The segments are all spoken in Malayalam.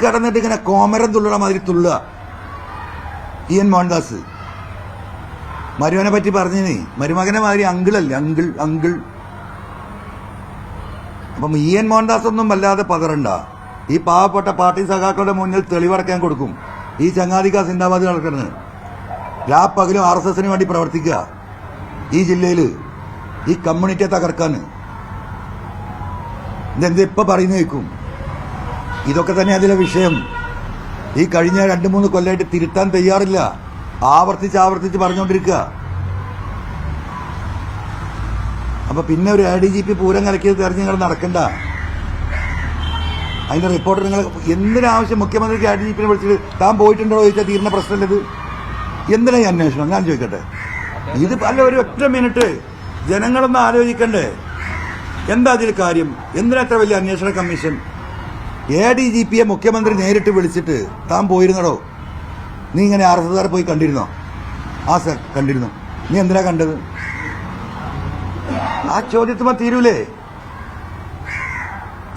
കടന്നിട്ട് ഇങ്ങനെ കോമരം തുള്ളുന്ന മാതിരി തുള്ളുക ഇ എൻ മോഹൻദാസ്. മരുമനെ പറ്റി പറഞ്ഞേ, മരുമകനെ മാതിരി അങ്കിളല്ലേ, അങ്കിൾ. അപ്പം ഇ എൻ മോഹൻദാസ് ഒന്നും വല്ലാതെ പതറണ്ട. ഈ പാവപ്പെട്ട പാർട്ടി സഖാക്കളുടെ മുന്നിൽ തെളിവടക്കാൻ കൊടുക്കും. ഈ ചങ്ങാതിക്ക സിന്ദാബാദ് നടക്കുന്നത് പകലും RSSന് വേണ്ടി പ്രവർത്തിക്കുക ഈ ജില്ലയിൽ, ഈ കമ്മ്യൂണിറ്റിയെ തകർക്കാൻ. ഇതെന്ത് ഇപ്പൊ പറയുന്ന കേൾക്കും. ഇതൊക്കെ തന്നെ അതിലെ വിഷയം. ഈ കഴിഞ്ഞ 2-3 കൊല്ലമായിട്ട് തിരുത്താൻ തയ്യാറില്ല, ആവർത്തിച്ച് പറഞ്ഞുകൊണ്ടിരിക്കുക. അപ്പൊ പിന്നെ ഒരു ADGP പൂരം കലക്കിയത് തെരഞ്ഞ് നിങ്ങൾ നടക്കണ്ട. അതിന്റെ റിപ്പോർട്ട് നിങ്ങൾ എന്തിനാവശ്യം മുഖ്യമന്ത്രിക്ക് ADGPനെ വിളിച്ചിട്ട് താൻ പോയിട്ടുണ്ടോ ചോദിച്ചാൽ തീരുന്ന പ്രശ്നമല്ലത്. എന്തിനാ ഈ അന്വേഷണം? ഞാൻ ചോദിക്കട്ടെ. ഇത് അല്ല, ഒരു ഒറ്റ മിനിറ്റ് ജനങ്ങളൊന്ന് ആലോചിക്കണ്ടേ? എന്താ അതിൽ കാര്യം? എന്തിനാ അത്ര വലിയ അന്വേഷണ കമ്മീഷൻ? ADGPയെ മുഖ്യമന്ത്രി നേരിട്ട് വിളിച്ചിട്ട് താൻ പോയിരുന്നടോ, നീ ഇങ്ങനെ RSSകാരെ പോയി കണ്ടിരുന്നോ? ആ സർ കണ്ടിരുന്നു. നീ എന്തിനാ കണ്ടത്? ആ ചോദ്യത്തുമ്പോ തീരൂലേ?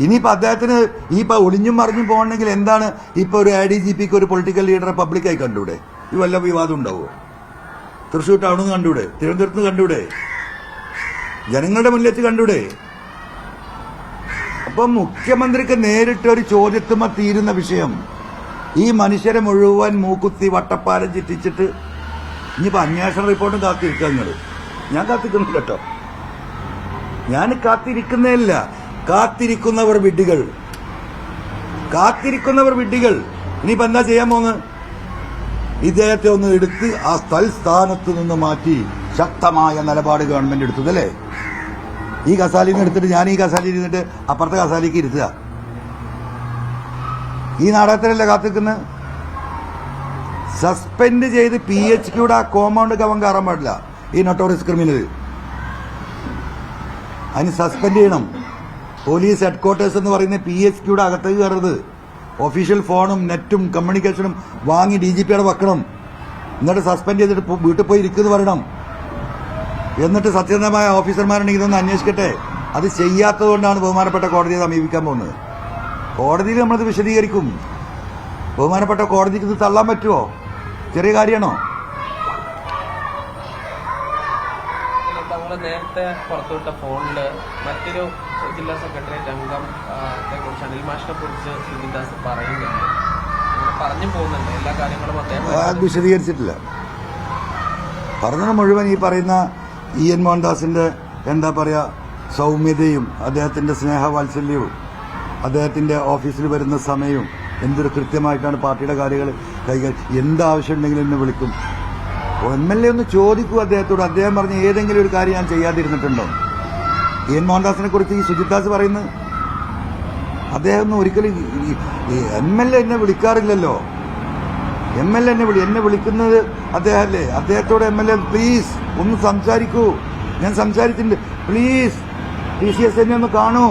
ഇനിയിപ്പോ അദ്ദേഹത്തിന് ഇപ്പൊ ഒളിഞ്ഞും മറിഞ്ഞും പോകണമെങ്കിൽ എന്താണ് ഇപ്പൊ ഒരു ADGPക്ക് ഒരു പൊളിറ്റിക്കൽ ലീഡറെ പബ്ലിക്കായി കണ്ടൂടെ? ഈ വല്ല വിവാദം ഉണ്ടാവുമോ? തൃശ്ശൂർ ടൗണിൽ നിന്ന് കണ്ടൂടെ? തിരുവനന്തപുരത്ത് നിന്ന് കണ്ടൂടെ? ജനങ്ങളുടെ മുന്നിൽ വെച്ച് കണ്ടൂടെ? അപ്പൊ മുഖ്യമന്ത്രിക്ക് നേരിട്ട് ഒരു ചോദ്യത്തുമ്പോ തീരുന്ന വിഷയം ഈ മനുഷ്യരെ മുഴുവൻ മൂക്കുത്തി വട്ടപ്പാലം ചുറ്റിച്ചിട്ട് ഇനിയിപ്പോ അന്വേഷണ റിപ്പോർട്ടും കാത്തിരിക്കുക. നിങ്ങൾ, ഞാൻ കാത്തിരിക്കുന്നില്ല കേട്ടോ, ഞാൻ കാത്തിരിക്കുന്നേയില്ല. കാത്തിരിക്കുന്നവർ വിഡ്ഢികൾ. ഇനിയിപ്പോ എന്താ ചെയ്യാൻ പോന്ന്? ഇദ്ദേഹത്തെ ഒന്ന് എടുത്ത് ആ തൽസ്ഥാനത്ത് നിന്ന് മാറ്റി ശക്തമായ നിലപാട് ഗവൺമെന്റ് എടുത്തതല്ലേ? ഈ കസാലിൽ നിന്ന് എടുത്തിട്ട് ഞാൻ ഈ കസാലിൽ ഇരുന്നിട്ട് അപ്പുറത്തെ കസാലിക്ക് ഇരുത്തുക. ഈ നാടകത്തിലല്ലേ കാത്തിക്കുന്നത്? സസ്പെൻഡ് ചെയ്ത് PHQയുടെ ആ കോമ്പൗണ്ട് അവൻ കയറാൻ പാടില്ല, ഈ നൊട്ടോറിയസ് ക്രിമിനൽ. അതിന് സസ്പെൻഡ് ചെയ്യണം. പോലീസ് ഹെഡ്ക്വാർട്ടേഴ്സ് എന്ന് പറയുന്ന PHQയുടെ അകത്തേക്ക് കയറരുത്. ഒഫീഷ്യൽ ഫോണും നെറ്റും കമ്മ്യൂണിക്കേഷനും വാങ്ങി DGPയുടെ വെക്കണം. എന്നിട്ട് സസ്പെൻഡ് ചെയ്തിട്ട് വീട്ടിൽ പോയി ഇരിക്കുന്നു പറയണം. എന്നിട്ട് സത്യസന്ധമായ ഓഫീസർമാരുണ്ടെങ്കിൽ ഇതൊന്ന് അന്വേഷിക്കട്ടെ. അത് ചെയ്യാത്തതുകൊണ്ടാണ് ബഹുമാനപ്പെട്ട കോടതിയെ സമീപിക്കാൻ പോകുന്നത്. കോടതിയിൽ നമ്മളത് വിശദീകരിക്കും. ബഹുമാനപ്പെട്ട കോടതിക്ക് ഇത് തള്ളാൻ പറ്റുമോ? ചെറിയ കാര്യമാണോ? നേരത്തെ പുറത്തുവിട്ട ഫോണില് മറ്റൊരു ജില്ലാ സെക്രട്ടേറിയറ്റ് അംഗം കുറിച്ച് അനിൽ മാഷിനെ കുറിച്ച് സുനിദാസ് പറയുന്നുണ്ട്, പറഞ്ഞു പോകുന്നുണ്ട്. എല്ലാ കാര്യങ്ങളും അദ്ദേഹം വിശദീകരിച്ചിട്ടില്ല. പറഞ്ഞത് മുഴുവൻ ഈ പറയുന്ന ഇ എൻ മോഹൻദാസിന്റെ എന്താ പറയാ സൗമ്യതയും അദ്ദേഹത്തിന്റെ സ്നേഹവാത്സല്യവും അദ്ദേഹത്തിന്റെ ഓഫീസിൽ വരുന്ന സമയവും എന്തൊരു കൃത്യമായിട്ടാണ് പാർട്ടിയുടെ കാര്യങ്ങൾ കൈകാര്യം. എന്താവശ്യം ഉണ്ടെങ്കിലും എന്നെ വിളിക്കും. MLA ഒന്ന് ചോദിക്കൂ അദ്ദേഹത്തോട്. അദ്ദേഹം പറഞ്ഞ ഏതെങ്കിലും ഒരു കാര്യം ഞാൻ ചെയ്യാതിരുന്നിട്ടുണ്ടോ? ഇ എൻ മോഹൻദാസിനെ കുറിച്ച് ഈ സുജിത്ദാസ് പറയുന്നത് അദ്ദേഹം ഒന്നും ഒരിക്കലും MLA എന്നെ വിളിക്കാറില്ലല്ലോ. MLA എന്നെ വിളിക്കുന്നത് അദ്ദേഹമല്ലേ? അദ്ദേഹത്തോട് MLA പ്ലീസ് ഒന്ന് സംസാരിക്കൂ, ഞാൻ സംസാരിച്ചിട്ടുണ്ട്, പ്ലീസ് TCS എന്നെ ഒന്ന് കാണൂ,